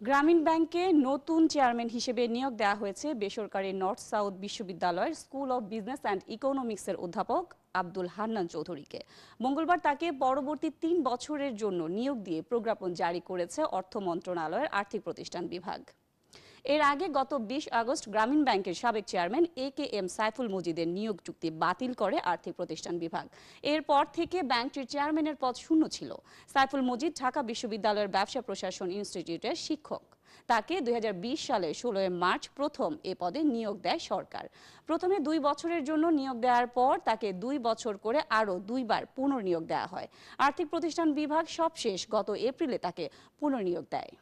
গ্রামীণ ব্যাংকে নতুন চেয়ারম্যান হিসেবে নিয়োগ দেওয়া হয়েছে বেসরকারি নর্থ সাউথ বিশ্ববিদ্যালয়ের স্কুল অব বিজনেস অ্যান্ড ইকোনমিক্সের অধ্যাপক আব্দুল হান্নান চৌধুরীকে। মঙ্গলবার তাকে পরবর্তী ৩ বছরের জন্য নিয়োগ দিয়ে প্রজ্ঞাপন জারি করেছে অর্থ মন্ত্রণালয়ের আর্থিক প্রতিষ্ঠান বিভাগ। এর আগে গত ২০ আগস্ট গ্রামীণ ব্যাংকের সাবেক চেয়ারম্যান এ.কে.এম সাইফুল মজিদের নিয়োগ চুক্তি বাতিল করে আর্থিক প্রতিষ্ঠান বিভাগ। এরপর থেকে ব্যাংকটির চেয়ারম্যানের পদ শূন্য ছিল। সাইফুল মজিদ ঢাকা বিশ্ববিদ্যালয়ের ব্যবসা প্রশাসন ইনস্টিটিউটের শিক্ষক। তাকে ২০২০ সালের ১৬ মার্চ প্রথম এ পদে নিয়োগ দেয় সরকার। প্রথমে ২ বছরের জন্য নিয়োগ দেওয়ার পর তাকে ২ বছর করে আরও ২ বার পুনর্নিয়োগ দেওয়া হয়। আর্থিক প্রতিষ্ঠান বিভাগ সবশেষ গত এপ্রিলে তাকে পুনর্নিয়োগ দেয়।